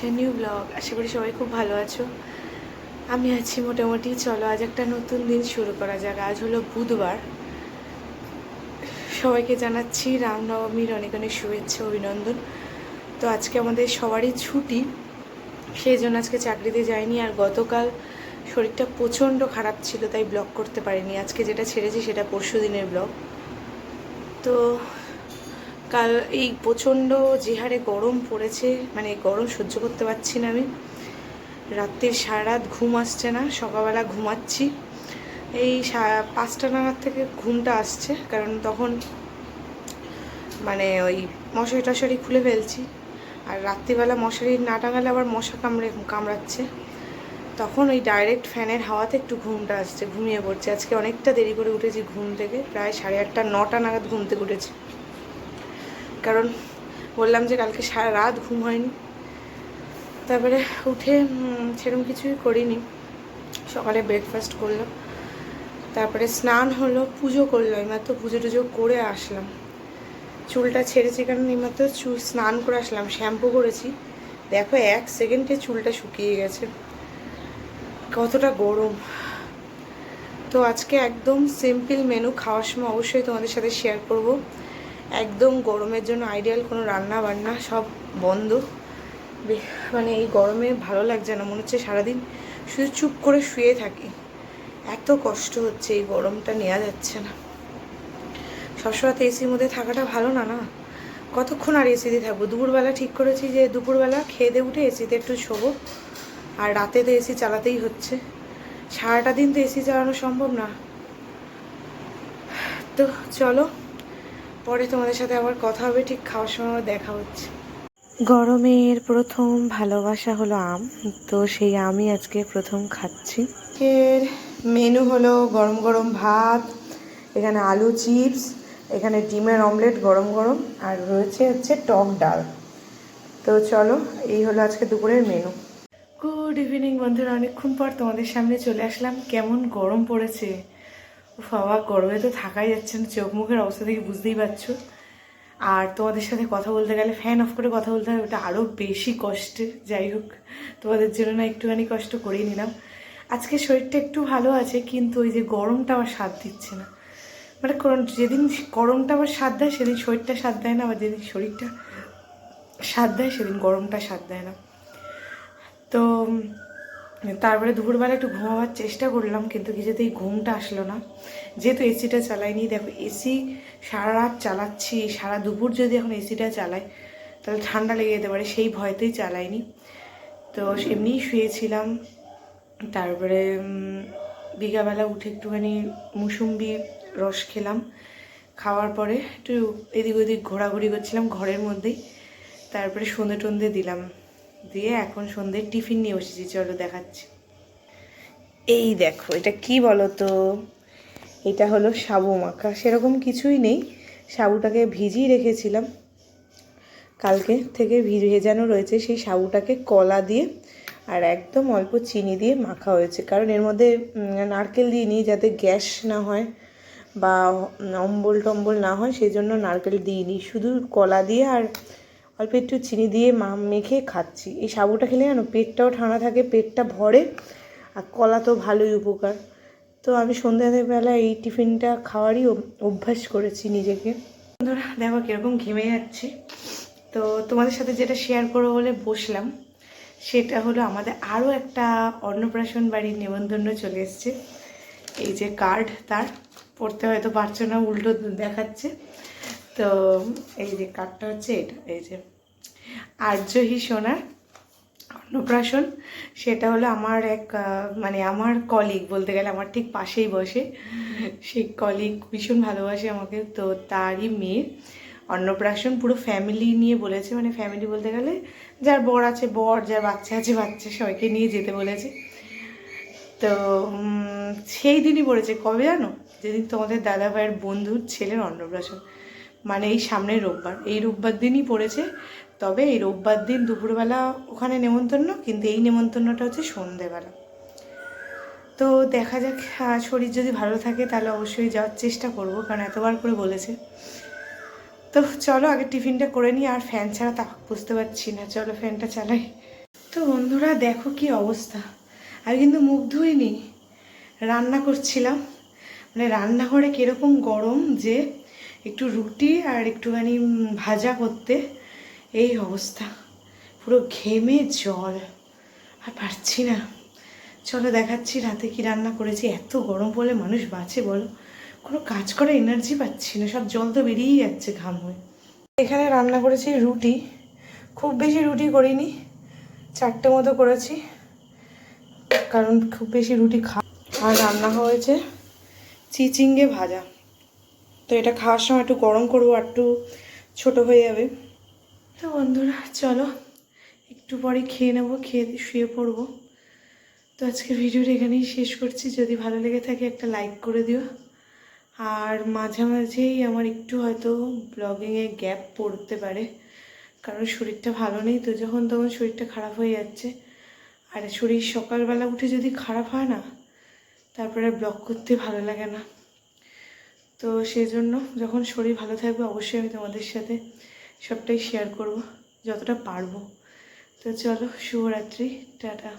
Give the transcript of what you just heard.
একটা new blog. আশা করি সবাই খুব ভালো আছো। আমি আছি মোটামুটি। চলো আজ একটা নতুন দিন শুরু করা যাক। আজ হলো বুধবার। সবাইকে জানাচ্ছি রামনবমীর অনেক অনেক শুভেচ্ছা, অভিনন্দন। তো আজকে আমাদের সবারই ছুটি, সেই জন্য আজকে চাকরিতে যাইনি। আর গতকাল শরীরটা প্রচণ্ড খারাপ ছিল, তাই ব্লগ করতে পারিনি। আজকে যেটা ছেড়েছি সেটা পরশু দিনের ব্লগ। তো কাল এই প্রচণ্ড যে হারে গরম পড়েছে, মানে গরম সহ্য করতে পারছি না আমি। রাত্রির সারা রাত ঘুম আসছে না, সকালবেলা ঘুমাচ্ছি এই 5টা নাগাদ থেকে ঘুমটা আসছে, কারণ তখন মানে ওই মশারি টশারি খুলে ফেলছি। আর রাত্রিবেলা মশারি না টাঙালে আবার মশা কামড়াচ্ছে, তখন ওই ডাইরেক্ট ফ্যানের হাওয়াতে একটু ঘুমটা আসছে, ঘুমিয়ে পড়ছে। আজকে অনেকটা দেরি করে উঠেছি ঘুম থেকে, প্রায় 8:30 9টা নাগাদ ঘুম থেকে উঠেছি, কারণ বললাম যে কালকে সারা রাত ঘুম হয়নি। তারপরে উঠে সেরকম কিছুই করিনি। সকালে ব্রেকফাস্ট করলাম, তারপরে স্নান হলো, পুজো করলাম। এইমাত্র পুজো টুজো করে আসলাম। চুলটা ছেড়েছি কারণ এইমাত্র স্নান করে আসলাম, শ্যাম্পু করেছি। দেখো 1 সেকেন্ডে চুলটা শুকিয়ে গেছে, কতটা গরম। তো আজকে একদম সিম্পল মেনু, খাওয়ার সময় অবশ্যই তোমাদের সাথে শেয়ার করব। একদম গরমের জন্য আইডিয়াল, কোনো রান্না বান্না সব বন্ধ। মানে এই গরমে ভালো লাগছে না, মনে হচ্ছে সারাদিন শুধু চুপ করে শুয়ে থাকি। এত কষ্ট হচ্ছে, এই গরমটা নেওয়া যাচ্ছে না। সবসময় তো এসির মধ্যে থাকাটা ভালো না, না কতক্ষণ আর এসিতে থাকবো। দুপুরবেলা ঠিক করেছি যে দুপুরবেলা খেয়ে দিয়ে উঠে এসিতে একটু শোবো, আর রাতে তো এসি চালাতেই হচ্ছে। সারাটা দিন তো এসি চালানো সম্ভব না। তো চলো, পরে তোমাদের সাথে আবার কথা হবে, ঠিক খাওয়ার সময় আবার দেখা হচ্ছে। গরমের প্রথম ভালোবাসা হলো আম, তো সেই আমই আজকে প্রথম খাচ্ছি। এর মেনু হলো গরম গরম ভাত, এখানে আলু চিপস, এখানে ডিমের অমলেট গরম গরম, আর রয়েছে হচ্ছে টক ডাল। তো চলো, এই হলো আজকে দুপুরের মেনু। গুড ইভিনিং বন্ধুরা, অনেকক্ষণ পর তোমাদের সামনে চলে আসলাম। কেমন গরম পড়েছে, বাবা গরমে তো থাকাই যাচ্ছে না, চোখ মুখের অবস্থা থেকে বুঝতেই পারছো। আর তোমাদের সাথে কথা বলতে গেলে ফ্যান অফ করে কথা বলতে হয়, ওটা আরও বেশি কষ্টের। যাই হোক, তোমাদের জন্য না একটুখানি কষ্ট করেই নিলাম। আজকে শরীরটা একটু ভালো আছে, কিন্তু ওই যে গরমটা আবার সাথ দিচ্ছে না। মানে যেদিন গরমটা আবার সাথ দেয় সেদিন শরীরটা সাথ দেয় না, আবার যেদিন শরীরটা সাথ দেয় সেদিন গরমটা সাথ দেয় না। তো তারপরে দুপুরবেলা একটু ঘুমাবার চেষ্টা করলাম, কিন্তু কিছুতেই ঘুমটা আসলো না, যেহেতু এসিটা চালাইনি। দেখো এসি সারা রাত চালাচ্ছি, সারা দুপুর যদি এখন এসিটা চালাই তাহলে ঠান্ডা লেগে যেতে পারে, সেই ভয়তেই চালাইনি। তো এমনিই শুয়েছিলাম। তারপরে বিকালবেলা উঠে একটুখানি মুসুম্বি রস খেলাম। খাওয়ার পরে একটু এদিক ওদিক ঘোরাঘুরি করছিলাম ঘরের মধ্যেই। তারপরে সন্ধে টন্ধে দিলাম, দিয়ে এখন সন্ধ্যের টিফিন নিয়ে বসেছি, চলো দেখাচ্ছি। এই দেখো, এটা কি বলো তো, এটা হলো সাবু মাখা। সেরকম কিছুই নেই, সাবুটাকে ভিজিয়ে রেখেছিলাম, কালকে থেকে ভেজানো রয়েছে। সেই সাবুটাকে কলা দিয়ে আর একদম অল্প চিনি দিয়ে মাখা হয়েছে, কারণ এর মধ্যে নারকেল দিইনি, যাতে গ্যাস না হয় বা অম্বল টম্বল না হয়, সেই জন্য নারকেল দিইনি। শুধু কলা দিয়ে আর অল্প একটু চিনি দিয়ে মেখে খাচ্ছি। এই সাবুটা খেলে জানো পেটটাও ঠান্ডা থাকে, পেটটা ভরে, আর কলা তো ভালোই উপকার। তো আমি সন্ধ্যাবেলা এই টিফিনটা খাওয়ারই অভ্যাস করেছি নিজেকে। বন্ধুরা দেখো কীরকম ঘেমে যাচ্ছি। তো তোমাদের সাথে যেটা শেয়ার করবো বলে বসলাম, সেটা হলো আমাদের আরও একটা অন্নপ্রাশন বাড়ির নেমন্তন্ন চলে এসছে। এই যে কার্ড, তার পড়তে হয়তো পারছো না, উল্টো দেখাচ্ছে। তো এই যে কার্ডটা হচ্ছে এটা, এই যে আর্যহি সোনার অন্নপ্রাশন। সেটা হলো আমার এক মানে আমার কলিগ বলতে গেলে, আমার ঠিক পাশেই বসে, সেই কলিগ ভীষণ ভালোবাসে আমাকে। তো তারই মেয়ে অন্নপ্রাশন, পুরো ফ্যামিলি নিয়ে বলেছে। মানে ফ্যামিলি বলতে গেলে যার বর আছে বর, যার বাচ্চা আছে বাচ্চা, সবাইকে নিয়ে যেতে বলেছে। তো সেই দিনই পড়েছে, কবে জানো, যেদিন তোমাদের দাদা ভাইয়ের বন্ধুর ছেলের অন্নপ্রাশন, মানে এই সামনের রোববার, এই রোববার দিনই পড়েছে। তবে এই রোববার দিন দুপুরবেলা ওখানে নেমন্তন্ন, কিন্তু এই নেমন্তন্নটা হচ্ছে সন্ধেবেলা। তো দেখা যাক, শরীর যদি ভালো থাকে তাহলে অবশ্যই যাওয়ার চেষ্টা করব, কারণ এতবার করে বলেছে। তো চলো আগে টিফিনটা করে নিই, আর ফ্যান ছাড়া তা বুঝতে পারছি না, চলো ফ্যানটা চালাই। তো বন্ধুরা দেখো কি অবস্থা, আমি কিন্তু মুখ ধুইনি, রান্না করছিলাম। মানে রান্নাঘরে কীরকম গরম যে একটু রুটি আর একটুখানি ভাজা করতে এই অবস্থা, পুরো ঘেমে জল, আর পারছি না। চলো দেখাচ্ছি রাতে কি রান্না করেছি। এত গরম বলে মানুষ বাঁচে বলো, কোনো কাজ করার এনার্জি পাচ্ছি না, সব জল তো বেরিয়েই যাচ্ছে ঘাম হয়ে। এখানে রান্না করেছি রুটি, খুব বেশি রুটি করিনি, 4টে মতো করেছি, কারণ খুব বেশি রুটি আর রান্না হয়েছে চিচিঙ্গে ভাজা। তো এটা খাওয়ার সময় একটু গরম করবো, আর একটু ছোটো হয়ে যাবে। তো বন্ধুরা চলো একটু পরে খেয়ে নেবো, খেয়ে শুয়ে পড়বো। তো আজকের ভিডিওটা এখানেই শেষ করছি। যদি ভালো লেগে থাকে একটা লাইক করে দিও। আর মাঝে মাঝেই আমার একটু হয়তো ব্লগিংয়ে গ্যাপ পড়তে পারে, কারণ শরীরটা ভালো নেই, তো যখন তখন শরীরটা খারাপ হয়ে যাচ্ছে। আর শরীর সকালবেলা উঠে যদি খারাপ হয় না, তারপরে ব্লগ করতে ভালো লাগে না। তো সেজন্য যখন শরীর ভালো থাকবে অবশ্যই আমি তোমাদের সাথে সবটাই শেয়ার করব যতটা পারবো। তো চলো, শুভরাত্রি, টাটা।